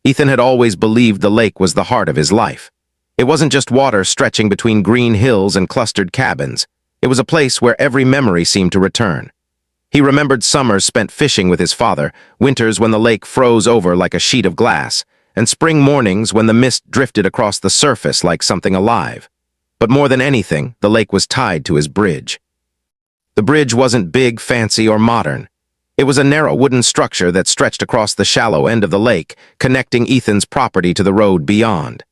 Ethan had always believed the lake was the heart of his life. It wasn't just water stretching between green hills and clustered cabins. It was a place where every memory seemed to return. He remembered summers spent fishing with his father, winters when the lake froze over like a sheet of glass, and spring mornings when the mist drifted across the surface like something alive. But more than anything, the lake was tied to his bridge. The bridge wasn't big, fancy, or modern. It was a narrow wooden structure that stretched across the shallow end of the lake, connecting Ethan's property to the road beyond.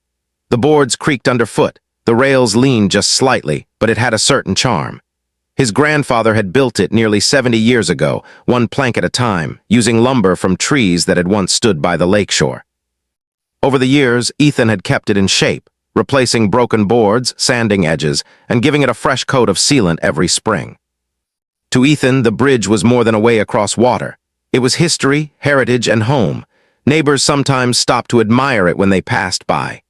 The boards creaked underfoot, the rails leaned just slightly, but it had a certain charm. His grandfather had built it nearly 70 years ago, one plank at a time, using lumber from trees that had once stood by the lakeshore. Over the years, Ethan had kept it in shape, replacing broken boards, sanding edges, and giving it a fresh coat of sealant every spring. To Ethan, the bridge was more than a way across water. It was history, heritage, and home. Neighbors sometimes stopped to admire it when they passed by.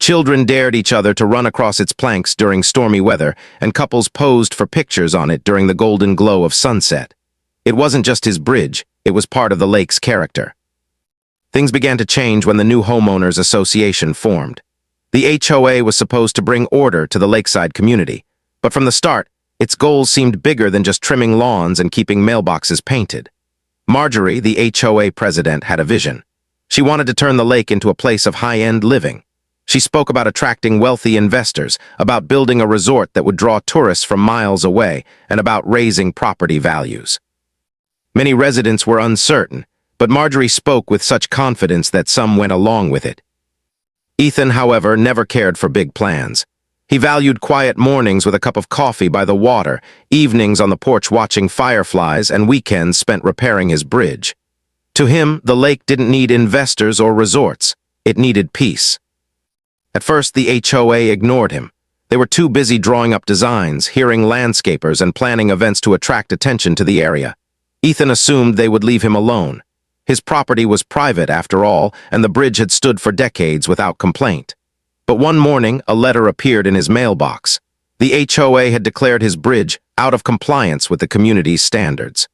Children dared each other to run across its planks during stormy weather, and couples posed for pictures on it during the golden glow of sunset. It wasn't just his bridge, it was part of the lake's character. Things began to change when the new homeowners association formed. The HOA was supposed to bring order to the lakeside community, but from the start, its goals seemed bigger than just trimming lawns and keeping mailboxes painted. Marjorie, the HOA president, had a vision. She wanted to turn the lake into a place of high-end living. She spoke about attracting wealthy investors, about building a resort that would draw tourists from miles away, and about raising property values. Many residents were uncertain, but Marjorie spoke with such confidence that some went along with it. Ethan, however, never cared for big plans. He valued quiet mornings with a cup of coffee by the water, evenings on the porch watching fireflies, and weekends spent repairing his bridge. To him, the lake didn't need investors or resorts. It needed peace. At first, the HOA ignored him. They were too busy drawing up designs, hearing landscapers, and planning events to attract attention to the area. Ethan assumed they would leave him alone. His property was private, after all, and the bridge had stood for decades without complaint. But one morning, a letter appeared in his mailbox. The HOA had declared his bridge out of compliance with the community's standards.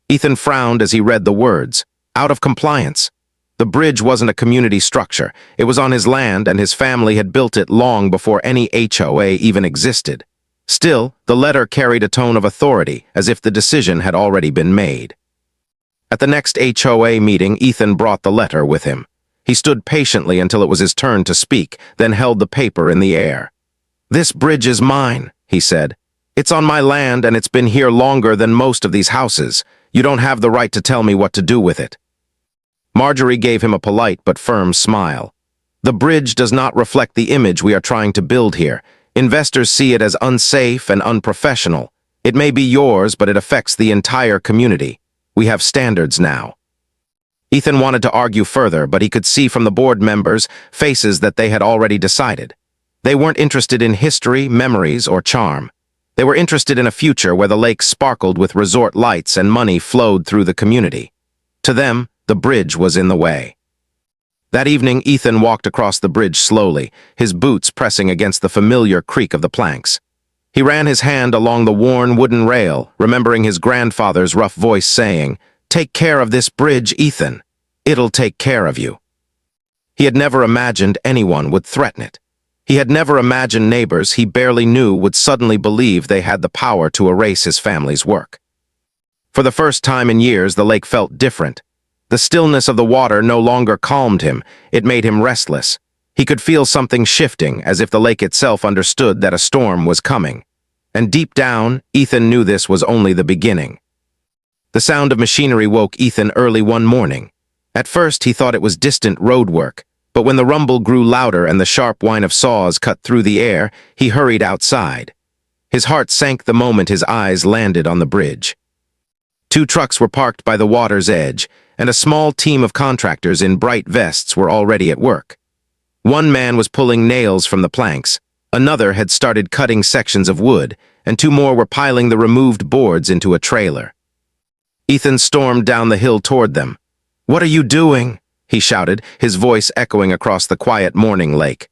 Ethan frowned as he read the words, out of compliance. The bridge wasn't a community structure. It was on his land, and his family had built it long before any HOA even existed. Still, the letter carried a tone of authority, as if the decision had already been made. At the next HOA meeting, Ethan brought the letter with him. He stood patiently until it was his turn to speak, then held the paper in the air. "This bridge is mine," he said. "It's on my land, and it's been here longer than most of these houses. You don't have the right to tell me what to do with it." Marjorie gave him a polite but firm smile. "The bridge does not reflect the image we are trying to build here. Investors see it as unsafe and unprofessional. It may be yours, but it affects the entire community. We have standards now." Ethan wanted to argue further, but he could see from the board members' faces that they had already decided. They weren't interested in history, memories, or charm. They were interested in a future where the lake sparkled with resort lights and money flowed through the community. To them, the bridge was in the way. That evening, Ethan walked across the bridge slowly, his boots pressing against the familiar creak of the planks. He ran his hand along the worn wooden rail, remembering his grandfather's rough voice saying, "Take care of this bridge, Ethan. It'll take care of you." He had never imagined anyone would threaten it. He had never imagined neighbors he barely knew would suddenly believe they had the power to erase his family's work. For the first time in years, the lake felt different. The stillness of the water no longer calmed him, it made him restless. He could feel something shifting, as if the lake itself understood that a storm was coming. And deep down, Ethan knew this was only the beginning. The sound of machinery woke Ethan early one morning. At first, he thought it was distant road work, but when the rumble grew louder and the sharp whine of saws cut through the air, he hurried outside. His heart sank the moment his eyes landed on the bridge. 2 trucks were parked by the water's edge, and a small team of contractors in bright vests were already at work. One man was pulling nails from the planks, another had started cutting sections of wood, and 2 more were piling the removed boards into a trailer. Ethan stormed down the hill toward them. "What are you doing?" he shouted, his voice echoing across the quiet morning lake.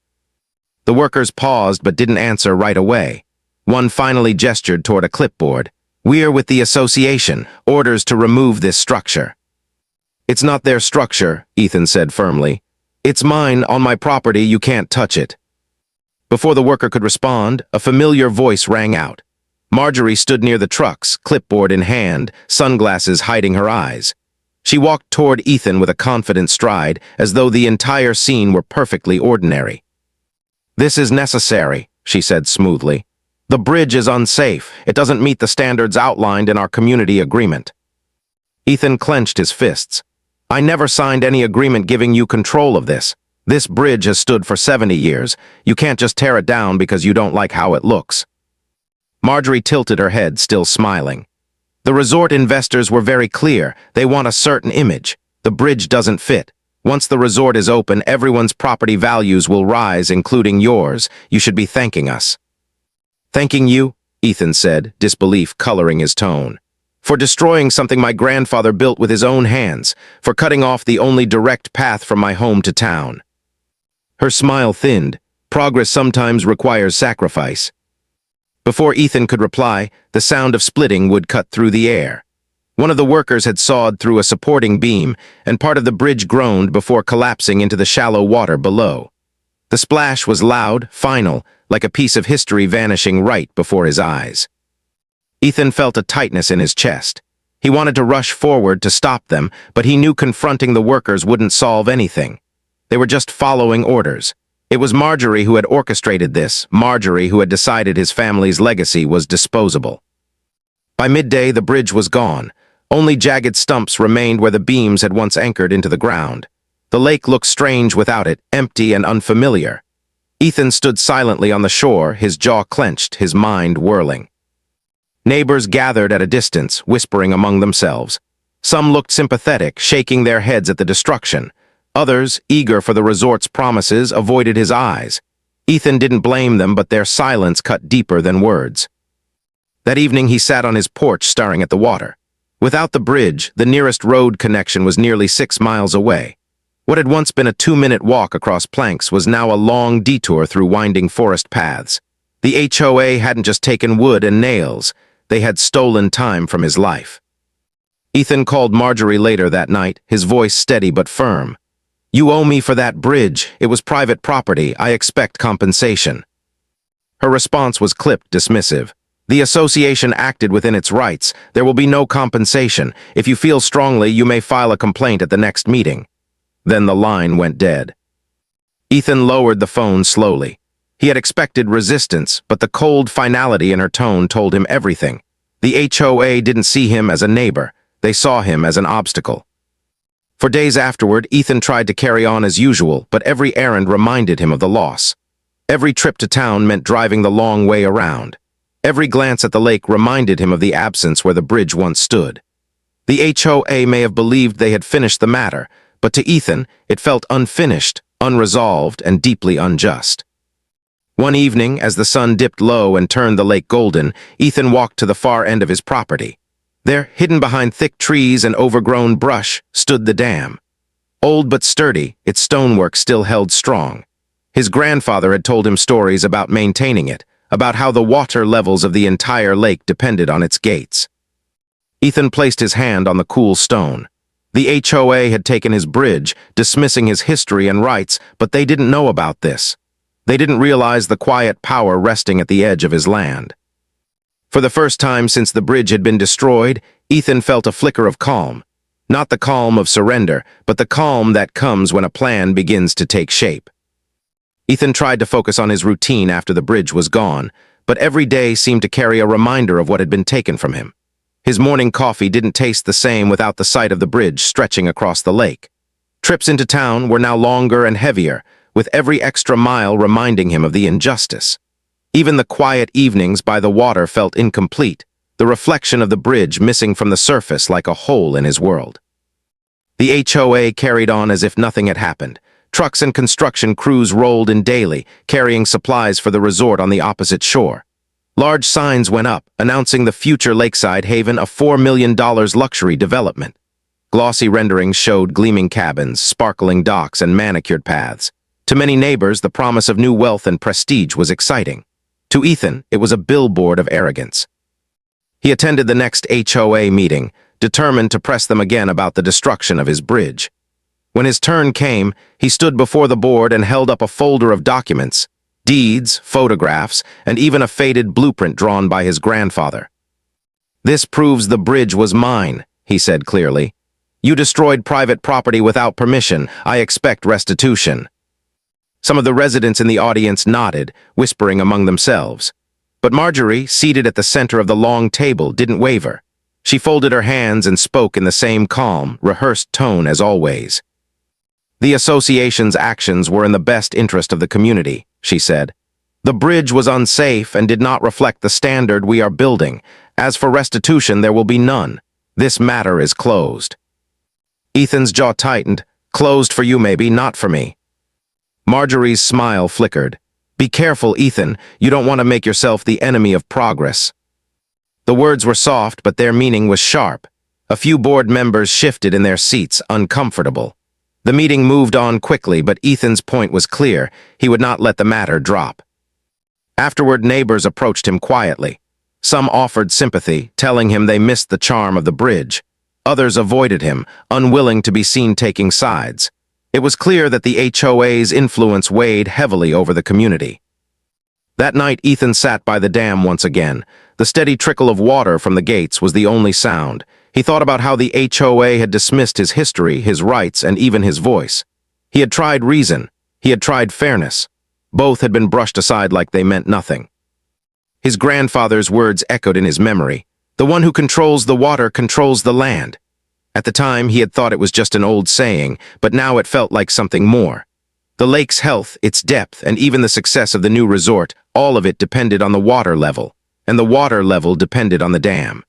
The workers paused but didn't answer right away. One finally gestured toward a clipboard. "We're with the association, orders to remove this structure." "It's not their structure," Ethan said firmly. "It's mine, on my property, you can't touch it." Before the worker could respond, a familiar voice rang out. Marjorie stood near the trucks, clipboard in hand, sunglasses hiding her eyes. She walked toward Ethan with a confident stride, as though the entire scene were perfectly ordinary. "This is necessary," she said smoothly. "The bridge is unsafe. It doesn't meet the standards outlined in our community agreement." Ethan clenched his fists. "I never signed any agreement giving you control of this. This bridge has stood for 70 years. You can't just tear it down because you don't like how it looks." Marjorie tilted her head, still smiling. "The resort investors were very clear. They want a certain image. The bridge doesn't fit. Once the resort is open, everyone's property values will rise, including yours. You should be thanking us." "Thanking you?" Ethan said, disbelief coloring his tone. "For destroying something my grandfather built with his own hands, for cutting off the only direct path from my home to town." Her smile thinned. Progress sometimes requires sacrifice. Before Ethan could reply, the sound of splitting wood cut through the air. One of the workers had sawed through a supporting beam, and part of the bridge groaned before collapsing into the shallow water below. The splash was loud, final, like a piece of history vanishing right before his eyes. Ethan felt a tightness in his chest. He wanted to rush forward to stop them, but he knew confronting the workers wouldn't solve anything. They were just following orders. It was Marjorie who had orchestrated this, Marjorie who had decided his family's legacy was disposable. By midday, the bridge was gone. Only jagged stumps remained where the beams had once anchored into the ground. The lake looked strange without it, empty and unfamiliar. Ethan stood silently on the shore, his jaw clenched, his mind whirling. Neighbors gathered at a distance, whispering among themselves. Some looked sympathetic, shaking their heads at the destruction. Others, eager for the resort's promises, avoided his eyes. Ethan didn't blame them, but their silence cut deeper than words. That evening he sat on his porch staring at the water. Without the bridge, the nearest road connection was nearly 6 miles away. What had once been a 2-minute walk across planks was now a long detour through winding forest paths. The HOA hadn't just taken wood and nails, they had stolen time from his life. Ethan called Marjorie later that night, his voice steady but firm. "You owe me for that bridge. It was private property. I expect compensation." Her response was clipped, dismissive. "The association acted within its rights. There will be no compensation. If you feel strongly, you may file a complaint at the next meeting." Then the line went dead. Ethan lowered the phone slowly. He had expected resistance, but the cold finality in her tone told him everything. The HOA didn't see him as a neighbor. They saw him as an obstacle. For days afterward, Ethan tried to carry on as usual, but every errand reminded him of the loss. Every trip to town meant driving the long way around. Every glance at the lake reminded him of the absence where the bridge once stood. The HOA may have believed they had finished the matter, but to Ethan, it felt unfinished, unresolved, and deeply unjust. One evening, as the sun dipped low and turned the lake golden, Ethan walked to the far end of his property. There, hidden behind thick trees and overgrown brush, stood the dam. Old but sturdy, its stonework still held strong. His grandfather had told him stories about maintaining it, about how the water levels of the entire lake depended on its gates. Ethan placed his hand on the cool stone. The HOA had taken his bridge, dismissing his history and rights, but they didn't know about this. They didn't realize the quiet power resting at the edge of his land. For the first time since the bridge had been destroyed, Ethan felt a flicker of calm. Not the calm of surrender, but the calm that comes when a plan begins to take shape. Ethan tried to focus on his routine after the bridge was gone, but every day seemed to carry a reminder of what had been taken from him. His morning coffee didn't taste the same without the sight of the bridge stretching across the lake. Trips into town were now longer and heavier, with every extra mile reminding him of the injustice. Even the quiet evenings by the water felt incomplete, the reflection of the bridge missing from the surface like a hole in his world. The HOA carried on as if nothing had happened. Trucks and construction crews rolled in daily, carrying supplies for the resort on the opposite shore. Large signs went up, announcing the future lakeside haven a $4 million luxury development. Glossy renderings showed gleaming cabins, sparkling docks, and manicured paths. To many neighbors, the promise of new wealth and prestige was exciting. To Ethan, it was a billboard of arrogance. He attended the next HOA meeting, determined to press them again about the destruction of his bridge. When his turn came, he stood before the board and held up a folder of documents, deeds, photographs, and even a faded blueprint drawn by his grandfather. "This proves the bridge was mine," he said clearly. "You destroyed private property without permission. I expect restitution." Some of the residents in the audience nodded, whispering among themselves. But Marjorie, seated at the center of the long table, didn't waver. She folded her hands and spoke in the same calm, rehearsed tone as always. "The association's actions were in the best interest of the community," she said. "The bridge was unsafe and did not reflect the standard we are building. As for restitution, there will be none. This matter is closed." Ethan's jaw tightened. "Closed for you maybe, not for me." Marjorie's smile flickered. "Be careful, Ethan. You don't want to make yourself the enemy of progress." The words were soft, but their meaning was sharp. A few board members shifted in their seats, uncomfortable. The meeting moved on quickly, but Ethan's point was clear. He would not let the matter drop. Afterward, neighbors approached him quietly. Some offered sympathy, telling him they missed the charm of the bridge. Others avoided him, unwilling to be seen taking sides. It was clear that the HOA's influence weighed heavily over the community. That night, Ethan sat by the dam once again. The steady trickle of water from the gates was the only sound. He thought about how the HOA had dismissed his history, his rights, and even his voice. He had tried reason. He had tried fairness. Both had been brushed aside like they meant nothing. His grandfather's words echoed in his memory. "The one who controls the water controls the land." At the time, he had thought it was just an old saying, but now it felt like something more. The lake's health, its depth, and even the success of the new resort, all of it depended on the water level, and the water level depended on the dam.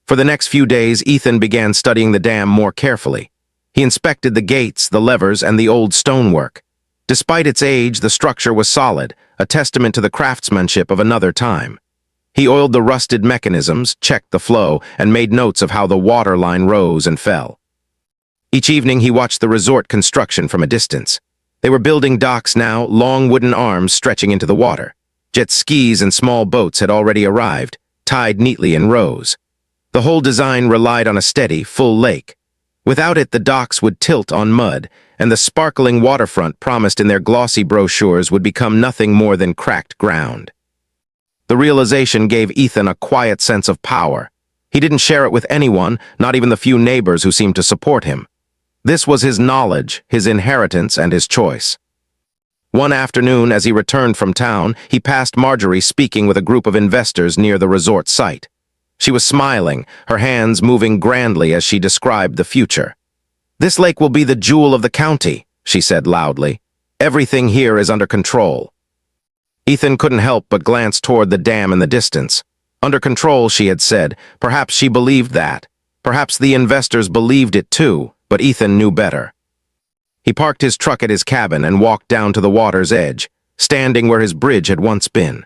For the next few days, Ethan began studying the dam more carefully. He inspected the gates, the levers, and the old stonework. Despite its age, the structure was solid, a testament to the craftsmanship of another time. He oiled the rusted mechanisms, checked the flow, and made notes of how the water line rose and fell. Each evening, he watched the resort construction from a distance. They were building docks now, long wooden arms stretching into the water. Jet skis and small boats had already arrived, tied neatly in rows. The whole design relied on a steady, full lake. Without it, the docks would tilt on mud, and the sparkling waterfront promised in their glossy brochures would become nothing more than cracked ground. The realization gave Ethan a quiet sense of power. He didn't share it with anyone, not even the few neighbors who seemed to support him. This was his knowledge, his inheritance, and his choice. One afternoon, as he returned from town, he passed Marjorie speaking with a group of investors near the resort site. She was smiling, her hands moving grandly as she described the future. "This lake will be the jewel of the county," she said loudly. "Everything here is under control." Ethan couldn't help but glance toward the dam in the distance. Under control, she had said. Perhaps she believed that. Perhaps the investors believed it too, but Ethan knew better. He parked his truck at his cabin and walked down to the water's edge, standing where his bridge had once been.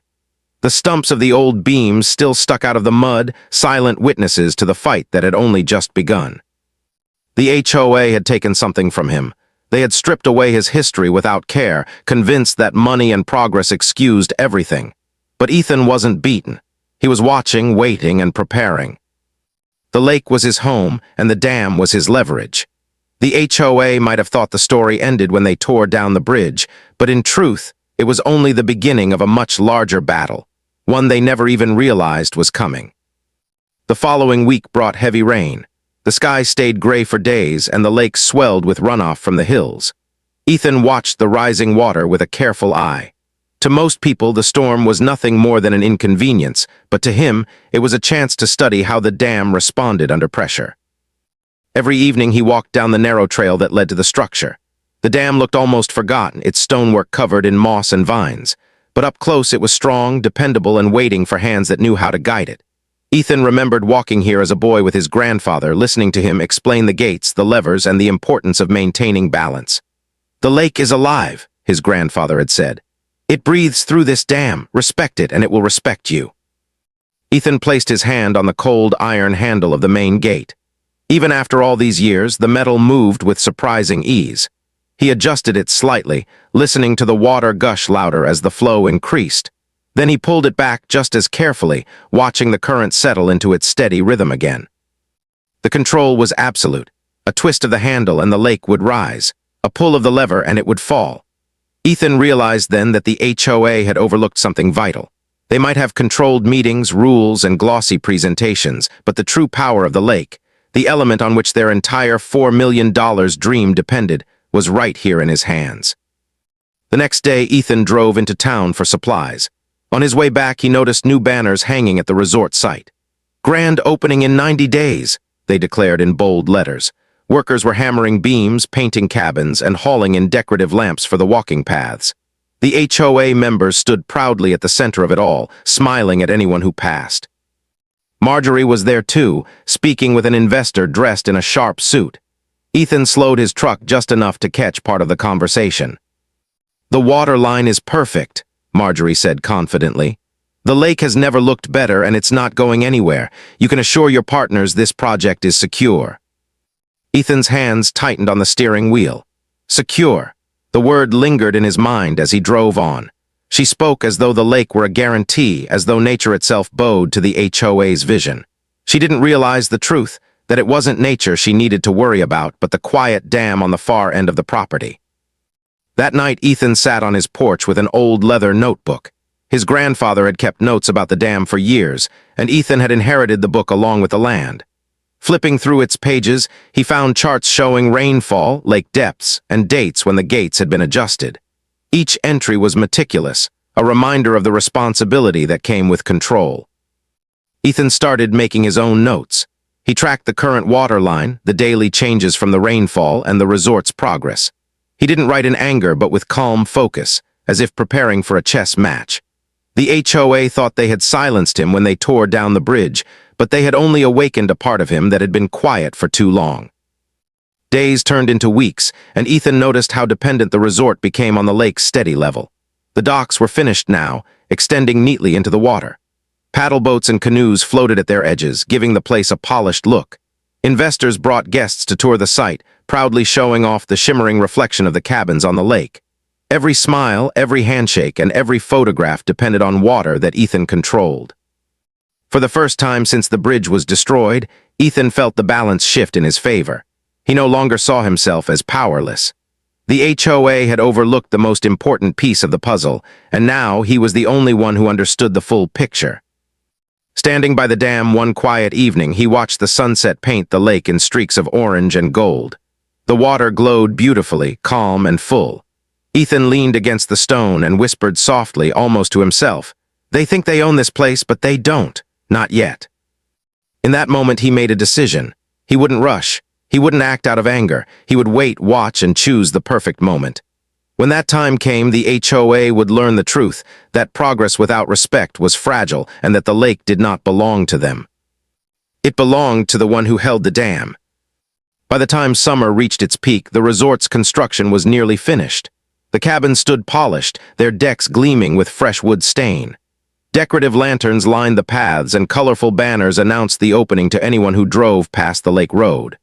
The stumps of the old beams still stuck out of the mud, silent witnesses to the fight that had only just begun. The HOA had taken something from him. They had stripped away his history without care, convinced that money and progress excused everything. But Ethan wasn't beaten. He was watching, waiting, and preparing. The lake was his home, and the dam was his leverage. The HOA might have thought the story ended when they tore down the bridge, but in truth, it was only the beginning of a much larger battle, one they never even realized was coming. The following week brought heavy rain. The sky stayed gray for days, and the lake swelled with runoff from the hills. Ethan watched the rising water with a careful eye. To most people, the storm was nothing more than an inconvenience, but to him, it was a chance to study how the dam responded under pressure. Every evening, he walked down the narrow trail that led to the structure. The dam looked almost forgotten, its stonework covered in moss and vines. But up close, it was strong, dependable, and waiting for hands that knew how to guide it. Ethan remembered walking here as a boy with his grandfather, listening to him explain the gates, the levers, and the importance of maintaining balance. "The lake is alive," his grandfather had said. "It breathes through this dam. Respect it, and it will respect you." Ethan placed his hand on the cold iron handle of the main gate. Even after all these years, the metal moved with surprising ease. He adjusted it slightly, listening to the water gush louder as the flow increased. Then he pulled it back just as carefully, watching the current settle into its steady rhythm again. The control was absolute. A twist of the handle and the lake would rise. A pull of the lever and it would fall. Ethan realized then that the HOA had overlooked something vital. They might have controlled meetings, rules, and glossy presentations, but the true power of the lake, the element on which their entire $4 million dream depended, was right here in his hands. The next day, Ethan drove into town for supplies. On his way back, he noticed new banners hanging at the resort site. "Grand opening in 90 days, they declared in bold letters. Workers were hammering beams, painting cabins, and hauling in decorative lamps for the walking paths. The HOA members stood proudly at the center of it all, smiling at anyone who passed. Marjorie was there too, speaking with an investor dressed in a sharp suit. Ethan slowed his truck just enough to catch part of the conversation. "The water line is perfect," Marjorie said confidently. "The lake has never looked better and it's not going anywhere. You can assure your partners this project is secure." Ethan's hands tightened on the steering wheel. Secure. The word lingered in his mind as he drove on. She spoke as though the lake were a guarantee, as though nature itself bowed to the HOA's vision. She didn't realize the truth, that it wasn't nature she needed to worry about, but the quiet dam on the far end of the property. That night, Ethan sat on his porch with an old leather notebook. His grandfather had kept notes about the dam for years, and Ethan had inherited the book along with the land. Flipping through its pages, he found charts showing rainfall, lake depths, and dates when the gates had been adjusted. Each entry was meticulous, a reminder of the responsibility that came with control. Ethan started making his own notes. He tracked the current water line, the daily changes from the rainfall, and the resort's progress. He didn't write in anger, but with calm focus, as if preparing for a chess match. The HOA thought they had silenced him when they tore down the bridge, but they had only awakened a part of him that had been quiet for too long. Days turned into weeks, and Ethan noticed how dependent the resort became on the lake's steady level. The docks were finished now, extending neatly into the water. Paddle boats and canoes floated at their edges, giving the place a polished look. Investors brought guests to tour the site, proudly showing off the shimmering reflection of the cabins on the lake. Every smile, every handshake, and every photograph depended on water that Ethan controlled. For the first time since the bridge was destroyed, Ethan felt the balance shift in his favor. He no longer saw himself as powerless. The HOA had overlooked the most important piece of the puzzle, and now he was the only one who understood the full picture. Standing by the dam one quiet evening, he watched the sunset paint the lake in streaks of orange and gold. The water glowed beautifully, calm and full. Ethan leaned against the stone and whispered softly, almost to himself, "They think they own this place, but they don't. Not yet." In that moment, he made a decision. He wouldn't rush. He wouldn't act out of anger. He would wait, watch, and choose the perfect moment. When that time came, the HOA would learn the truth, that progress without respect was fragile and that the lake did not belong to them. It belonged to the one who held the dam. By the time summer reached its peak, the resort's construction was nearly finished. The cabins stood polished, their decks gleaming with fresh wood stain. Decorative lanterns lined the paths and colorful banners announced the opening to anyone who drove past the lake road.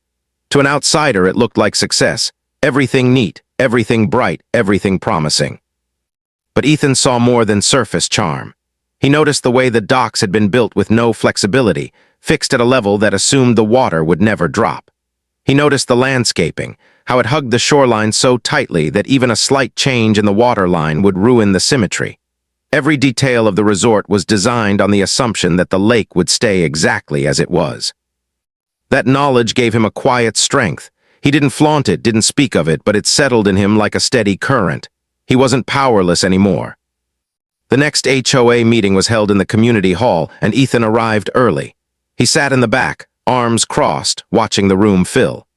To an outsider, it looked like success. Everything neat, everything bright, everything promising. But Ethan saw more than surface charm. He noticed the way the docks had been built with no flexibility, fixed at a level that assumed the water would never drop. He noticed the landscaping, how it hugged the shoreline so tightly that even a slight change in the water line would ruin the symmetry. Every detail of the resort was designed on the assumption that the lake would stay exactly as it was. That knowledge gave him a quiet strength. He didn't flaunt it, didn't speak of it, but it settled in him like a steady current. He wasn't powerless anymore. The next HOA meeting was held in the community hall, and Ethan arrived early. He sat in the back, arms crossed, watching the room fill.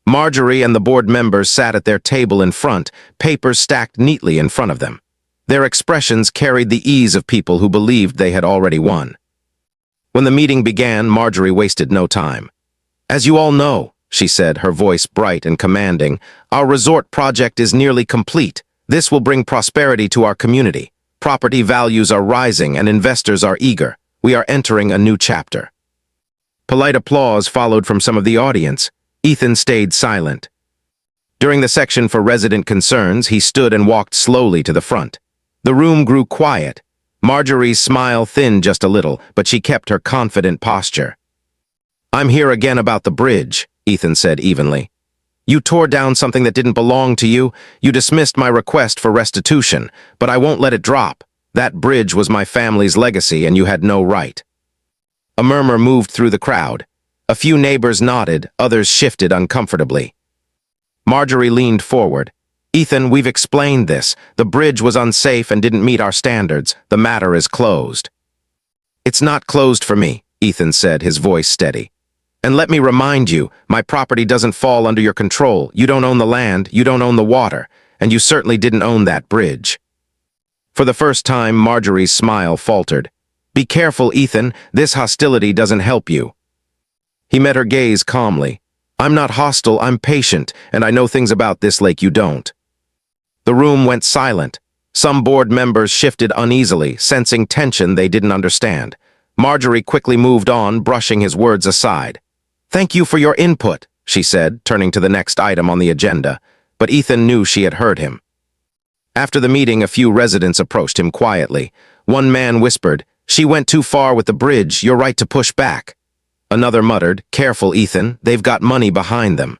Marjorie and the board members sat at their table in front, papers stacked neatly in front of them. Their expressions carried the ease of people who believed they had already won. When the meeting began, Marjorie wasted no time. "As you all know," she said, her voice bright and commanding, "our resort project is nearly complete. This will bring prosperity to our community. Property values are rising and investors are eager. We are entering a new chapter." Polite applause followed from some of the audience. Ethan stayed silent. During the section for resident concerns, he stood and walked slowly to the front. The room grew quiet. Marjorie's smile thinned just a little, but she kept her confident posture. I'm here again about the bridge, Ethan said evenly. You tore down something that didn't belong to you. You dismissed my request for restitution, but I won't let it drop. That bridge was my family's legacy, and you had no right. A murmur moved through the crowd. A few neighbors nodded, others shifted uncomfortably. Marjorie leaned forward. Ethan, we've explained this. The bridge was unsafe and didn't meet our standards. The matter is closed. It's not closed for me, Ethan said, his voice steady. And let me remind you, my property doesn't fall under your control. You don't own the land, you don't own the water, and you certainly didn't own that bridge. For the first time, Marjorie's smile faltered. Be careful, Ethan. This hostility doesn't help you. He met her gaze calmly. I'm not hostile, I'm patient, and I know things about this lake you don't. The room went silent. Some board members shifted uneasily, sensing tension they didn't understand. Marjorie quickly moved on, brushing his words aside. Thank you for your input, she said, turning to the next item on the agenda, but Ethan knew she had heard him. After the meeting, a few residents approached him quietly. One man whispered, She went too far with the bridge, you're right to push back. Another muttered, Careful, Ethan, they've got money behind them.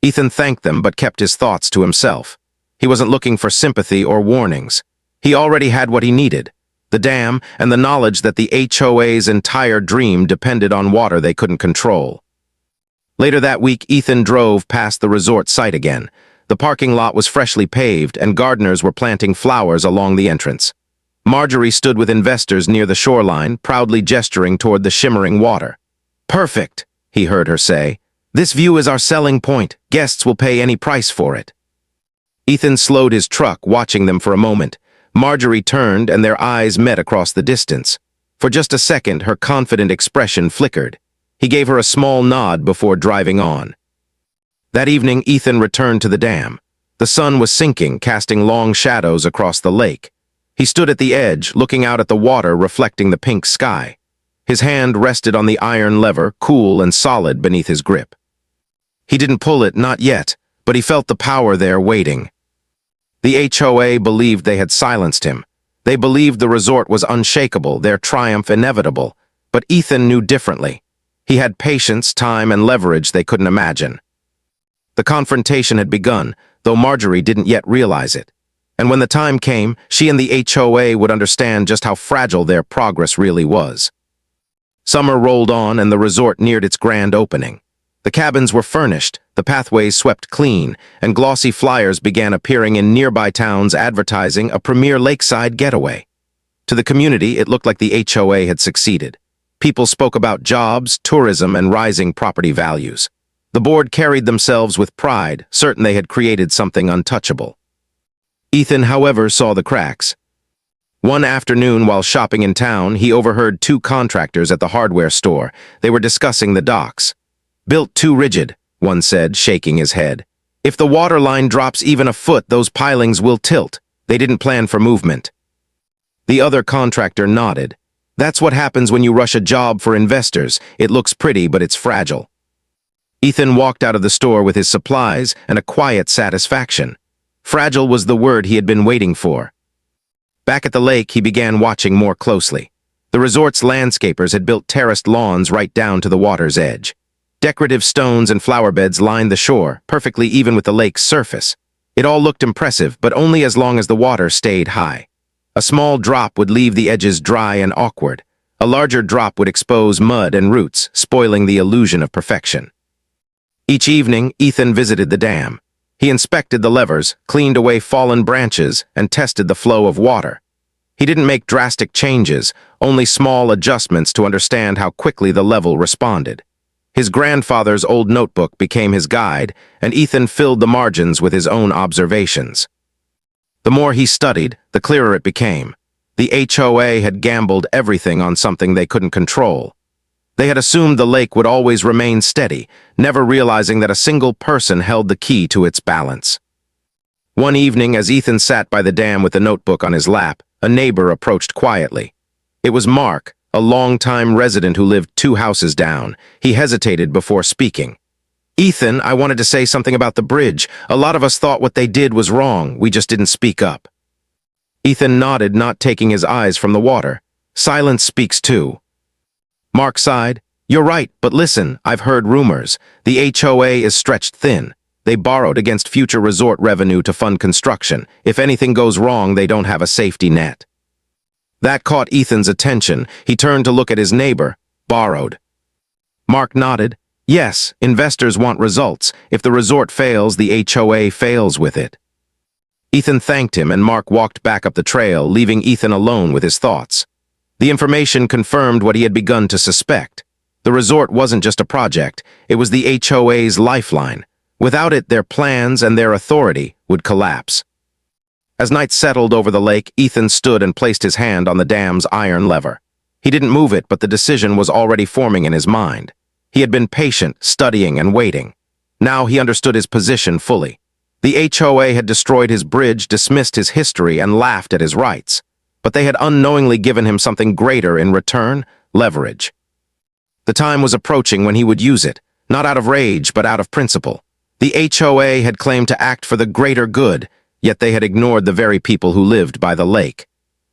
Ethan thanked them but kept his thoughts to himself. He wasn't looking for sympathy or warnings. He already had what he needed. The dam, and the knowledge that the HOA's entire dream depended on water they couldn't control. Later that week, Ethan drove past the resort site again. The parking lot was freshly paved, and gardeners were planting flowers along the entrance. Marjorie stood with investors near the shoreline, proudly gesturing toward the shimmering water. Perfect, he heard her say. This view is our selling point. Guests will pay any price for it. Ethan slowed his truck, watching them for a moment. Marjorie turned, and their eyes met across the distance. For just a second, her confident expression flickered. He gave her a small nod before driving on. That evening, Ethan returned to the dam. The sun was sinking, casting long shadows across the lake. He stood at the edge, looking out at the water reflecting the pink sky. His hand rested on the iron lever, cool and solid beneath his grip. He didn't pull it, not yet, but he felt the power there waiting. The HOA believed they had silenced him. They believed the resort was unshakable, their triumph inevitable. But Ethan knew differently. He had patience, time, and leverage they couldn't imagine. The confrontation had begun, though Marjorie didn't yet realize it. And when the time came, she and the HOA would understand just how fragile their progress really was. Summer rolled on, and the resort neared its grand opening. The cabins were furnished, the pathways swept clean, and glossy flyers began appearing in nearby towns advertising a premier lakeside getaway. To the community, it looked like the HOA had succeeded. People spoke about jobs, tourism, and rising property values. The board carried themselves with pride, certain they had created something untouchable. Ethan, however, saw the cracks. One afternoon, while shopping in town, he overheard two contractors at the hardware store. They were discussing the docks. Built too rigid, one said, shaking his head. If the water line drops even a foot, those pilings will tilt. They didn't plan for movement. The other contractor nodded. That's what happens when you rush a job for investors. It looks pretty, but it's fragile. Ethan walked out of the store with his supplies and a quiet satisfaction. Fragile was the word he had been waiting for. Back at the lake, he began watching more closely. The resort's landscapers had built terraced lawns right down to the water's edge. Decorative stones and flower beds lined the shore, perfectly even with the lake's surface. It all looked impressive, but only as long as the water stayed high. A small drop would leave the edges dry and awkward. A larger drop would expose mud and roots, spoiling the illusion of perfection. Each evening, Ethan visited the dam. He inspected the levers, cleaned away fallen branches, and tested the flow of water. He didn't make drastic changes, only small adjustments to understand how quickly the level responded. His grandfather's old notebook became his guide, and Ethan filled the margins with his own observations. The more he studied, the clearer it became. The HOA had gambled everything on something they couldn't control. They had assumed the lake would always remain steady, never realizing that a single person held the key to its balance. One evening, as Ethan sat by the dam with the notebook on his lap, a neighbor approached quietly. It was Mark, a long-time resident who lived 2 houses down. He hesitated before speaking. Ethan, I wanted to say something about the bridge. A lot of us thought what they did was wrong. We just didn't speak up. Ethan nodded, not taking his eyes from the water. Silence speaks too. Mark sighed. You're right, but listen, I've heard rumors. The HOA is stretched thin. They borrowed against future resort revenue to fund construction. If anything goes wrong, they don't have a safety net. That caught Ethan's attention. He turned to look at his neighbor. Borrowed. Mark nodded. Yes, investors want results. If the resort fails, the HOA fails with it. Ethan thanked him, and Mark walked back up the trail, leaving Ethan alone with his thoughts. The information confirmed what he had begun to suspect. The resort wasn't just a project, it was the HOA's lifeline. Without it, their plans and their authority would collapse. As night settled over the lake, Ethan stood and placed his hand on the dam's iron lever. He didn't move it, but the decision was already forming in his mind. He had been patient, studying and waiting. Now he understood his position fully. The HOA had destroyed his bridge, dismissed his history, and laughed at his rights. But they had unknowingly given him something greater in return: leverage. The time was approaching when he would use it, not out of rage, but out of principle. The HOA had claimed to act for the greater good, yet they had ignored the very people who lived by the lake.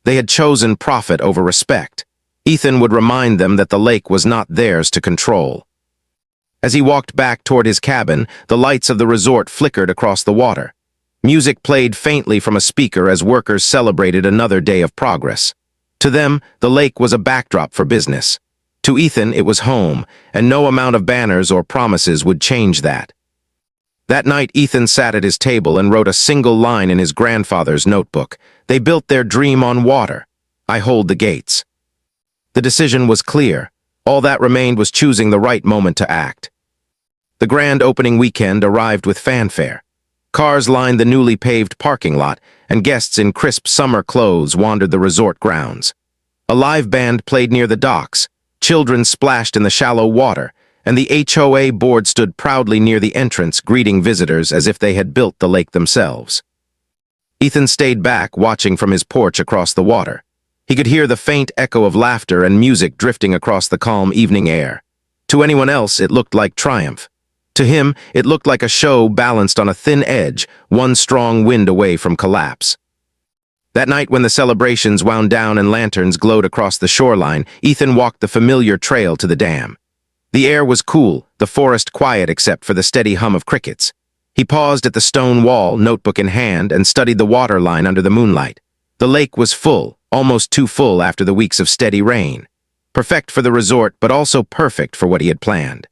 They had chosen profit over respect. Ethan would remind them that the lake was not theirs to control. As he walked back toward his cabin, the lights of the resort flickered across the water. Music played faintly from a speaker as workers celebrated another day of progress. To them, the lake was a backdrop for business. To Ethan, it was home, and no amount of banners or promises would change that. That night, Ethan sat at his table and wrote a single line in his grandfather's notebook. They built their dream on water. I hold the gates. The decision was clear. All that remained was choosing the right moment to act. The grand opening weekend arrived with fanfare. Cars lined the newly paved parking lot, and guests in crisp summer clothes wandered the resort grounds. A live band played near the docks. Children splashed in the shallow water, and the HOA board stood proudly near the entrance, greeting visitors as if they had built the lake themselves. Ethan stayed back, watching from his porch across the water. He could hear the faint echo of laughter and music drifting across the calm evening air. To anyone else, it looked like triumph. To him, it looked like a show balanced on a thin edge, one strong wind away from collapse. That night, when the celebrations wound down and lanterns glowed across the shoreline, Ethan walked the familiar trail to the dam. The air was cool, the forest quiet except for the steady hum of crickets. He paused at the stone wall, notebook in hand, and studied the water line under the moonlight. The lake was full, almost too full after the weeks of steady rain. Perfect for the resort, but also perfect for what he had planned.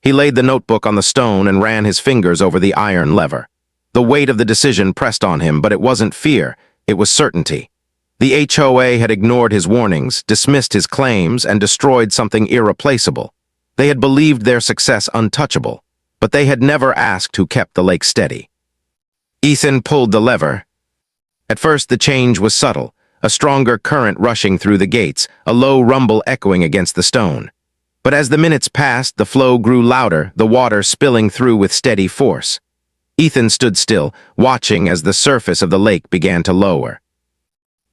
He laid the notebook on the stone and ran his fingers over the iron lever. The weight of the decision pressed on him, but it wasn't fear, it was certainty. The HOA had ignored his warnings, dismissed his claims, and destroyed something irreplaceable. They had believed their success untouchable, but they had never asked who kept the lake steady. Ethan pulled the lever. At first, the change was subtle, a stronger current rushing through the gates, a low rumble echoing against the stone. But as the minutes passed, the flow grew louder, the water spilling through with steady force. Ethan stood still, watching as the surface of the lake began to lower.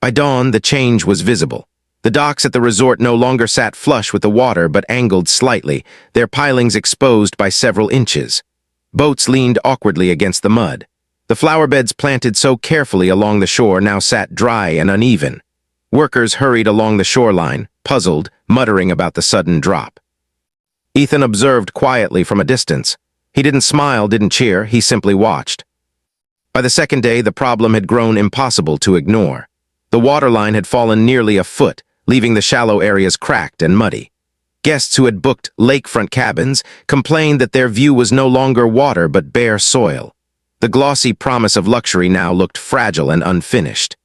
By dawn, the change was visible. The docks at the resort no longer sat flush with the water but angled slightly, their pilings exposed by several inches. Boats leaned awkwardly against the mud. The flower beds planted so carefully along the shore now sat dry and uneven. Workers hurried along the shoreline, puzzled, muttering about the sudden drop. Ethan observed quietly from a distance. He didn't smile, didn't cheer, he simply watched. By the second day, the problem had grown impossible to ignore. The waterline had fallen nearly a foot, leaving the shallow areas cracked and muddy. Guests who had booked lakefront cabins complained that their view was no longer water but bare soil. The glossy promise of luxury now looked fragile and unfinished.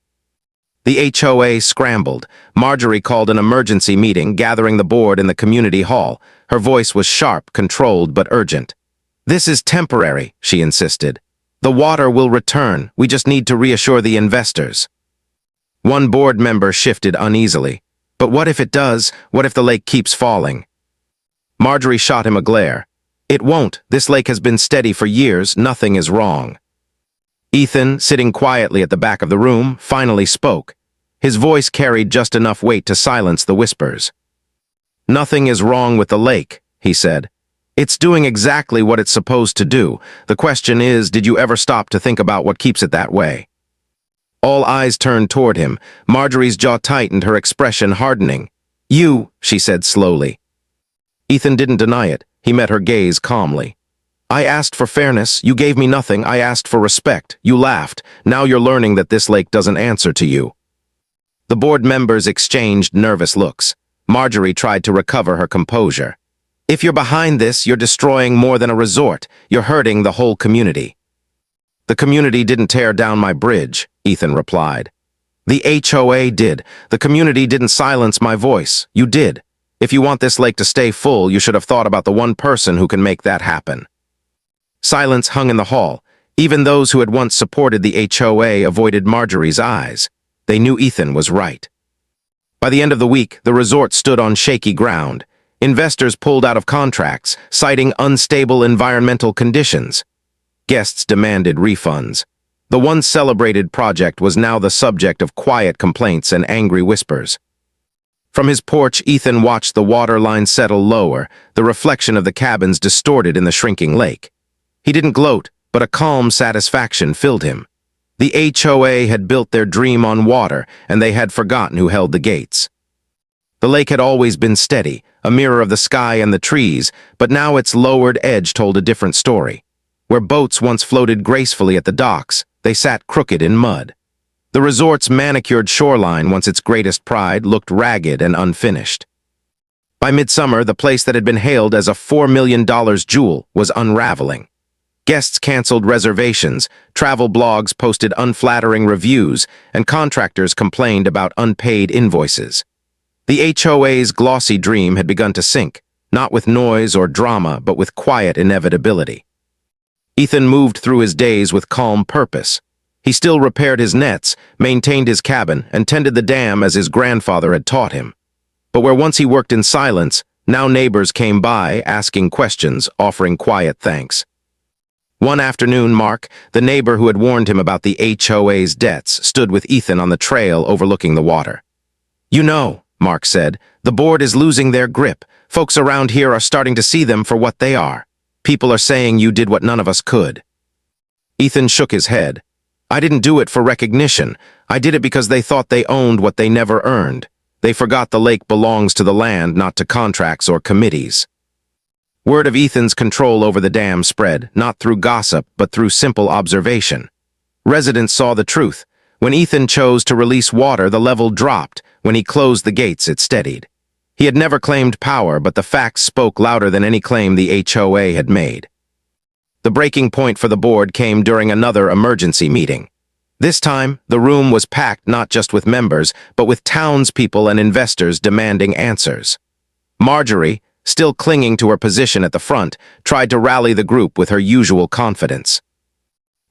The HOA scrambled. Marjorie called an emergency meeting, gathering the board in the community hall. Her voice was sharp, controlled, but urgent. "This is temporary," she insisted. "The water will return. We just need to reassure the investors." One board member shifted uneasily. "But what if it does? What if the lake keeps falling?" Marjorie shot him a glare. "It won't. This lake has been steady for years. Nothing is wrong." Ethan, sitting quietly at the back of the room, finally spoke. His voice carried just enough weight to silence the whispers. "Nothing is wrong with the lake," he said. "It's doing exactly what it's supposed to do. The question is, did you ever stop to think about what keeps it that way?" All eyes turned toward him. Marjorie's jaw tightened, her expression hardening. "You," she said slowly. Ethan didn't deny it. He met her gaze calmly. I asked for fairness. You gave me nothing. I asked for respect. You laughed. Now you're learning that this lake doesn't answer to you. The board members exchanged nervous looks. Marjorie tried to recover her composure. If you're behind this, you're destroying more than a resort. You're hurting the whole community. The community didn't tear down my bridge, Ethan replied. The HOA did. The community didn't silence my voice. You did. If you want this lake to stay full, you should have thought about the one person who can make that happen. Silence hung in the hall. Even those who had once supported the HOA avoided Marjorie's eyes. They knew Ethan was right. By the end of the week, the resort stood on shaky ground. Investors pulled out of contracts, citing unstable environmental conditions. Guests demanded refunds. The once celebrated project was now the subject of quiet complaints and angry whispers. From his porch, Ethan watched the water line settle lower, the reflection of the cabins distorted in the shrinking lake. He didn't gloat, but a calm satisfaction filled him. The HOA had built their dream on water, and they had forgotten who held the gates. The lake had always been steady, a mirror of the sky and the trees, but now its lowered edge told a different story. Where boats once floated gracefully at the docks, they sat crooked in mud. The resort's manicured shoreline, once its greatest pride, looked ragged and unfinished. By midsummer, the place that had been hailed as a $4 million jewel was unraveling. Guests canceled reservations, travel blogs posted unflattering reviews, and contractors complained about unpaid invoices. The HOA's glossy dream had begun to sink, not with noise or drama, but with quiet inevitability. Ethan moved through his days with calm purpose. He still repaired his nets, maintained his cabin, and tended the dam as his grandfather had taught him. But where once he worked in silence, now neighbors came by, asking questions, offering quiet thanks. One afternoon, Mark, the neighbor who had warned him about the HOA's debts, stood with Ethan on the trail overlooking the water. You know, Mark said, the board is losing their grip. Folks around here are starting to see them for what they are. People are saying you did what none of us could. Ethan shook his head. I didn't do it for recognition. I did it because they thought they owned what they never earned. They forgot the lake belongs to the land, not to contracts or committees. Word of Ethan's control over the dam spread, not through gossip, but through simple observation. Residents saw the truth. When Ethan chose to release water, the level dropped. When he closed the gates, it steadied. He had never claimed power, but the facts spoke louder than any claim the HOA had made. The breaking point for the board came during another emergency meeting. This time, the room was packed not just with members, but with townspeople and investors demanding answers. Marjorie, still clinging to her position at the front, tried to rally the group with her usual confidence.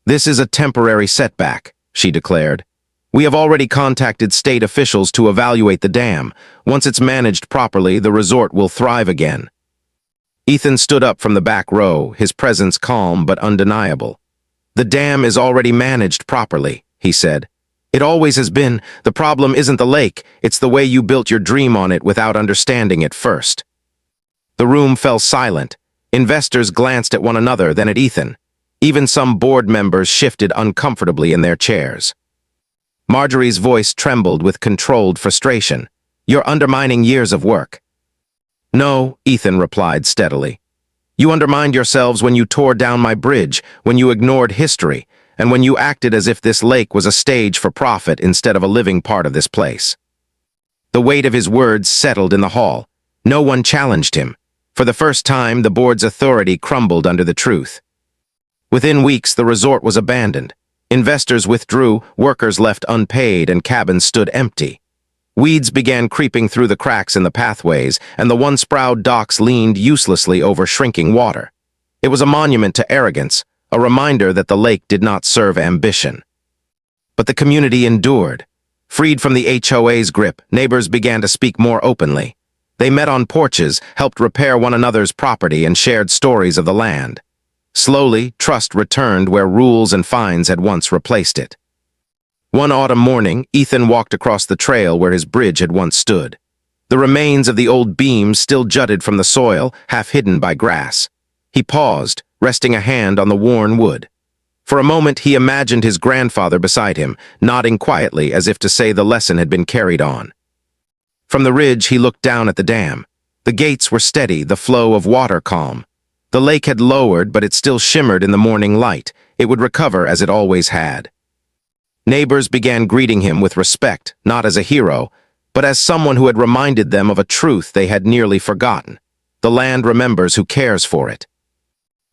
This is a temporary setback, she declared. We have already contacted state officials to evaluate the dam. Once it's managed properly, the resort will thrive again. Ethan stood up from the back row, his presence calm but undeniable. The dam is already managed properly, he said. It always has been. The problem isn't the lake, it's the way you built your dream on it without understanding it first. The room fell silent. Investors glanced at one another, then at Ethan. Even some board members shifted uncomfortably in their chairs. Marjorie's voice trembled with controlled frustration. You're undermining years of work. No, Ethan replied steadily. You undermined yourselves when you tore down my bridge, when you ignored history, and when you acted as if this lake was a stage for profit instead of a living part of this place. The weight of his words settled in the hall. No one challenged him. For the first time, the board's authority crumbled under the truth. Within weeks, the resort was abandoned. Investors withdrew, workers left unpaid, and cabins stood empty. Weeds began creeping through the cracks in the pathways, and the once-proud docks leaned uselessly over shrinking water. It was a monument to arrogance, a reminder that the lake did not serve ambition. But the community endured. Freed from the HOA's grip, neighbors began to speak more openly. They met on porches, helped repair one another's property, and shared stories of the land. Slowly, trust returned where rules and fines had once replaced it. One autumn morning, Ethan walked across the trail where his bridge had once stood. The remains of the old beams still jutted from the soil, half hidden by grass. He paused, resting a hand on the worn wood. For a moment, he imagined his grandfather beside him, nodding quietly as if to say the lesson had been carried on. From the ridge, he looked down at the dam. The gates were steady, the flow of water calm. The lake had lowered, but it still shimmered in the morning light. It would recover as it always had. Neighbors began greeting him with respect, not as a hero, but as someone who had reminded them of a truth they had nearly forgotten. The land remembers who cares for it.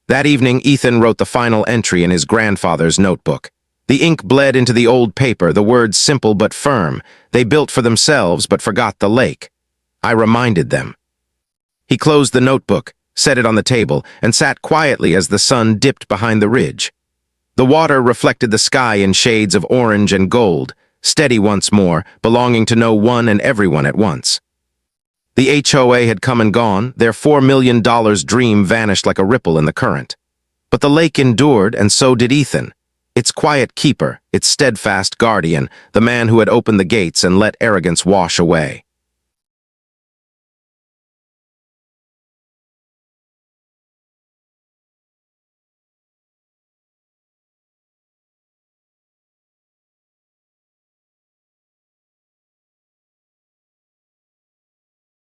That evening, Ethan wrote the final entry in his grandfather's notebook. The ink bled into the old paper, the words simple but firm. They built for themselves but forgot the lake. I reminded them. He closed the notebook, set it on the table, and sat quietly as the sun dipped behind the ridge. The water reflected the sky in shades of orange and gold, steady once more, belonging to no one and everyone at once. The HOA had come and gone, their $4 million dream vanished like a ripple in the current. But the lake endured, and so did Ethan. Its quiet keeper, its steadfast guardian, the man who had opened the gates and let arrogance wash away.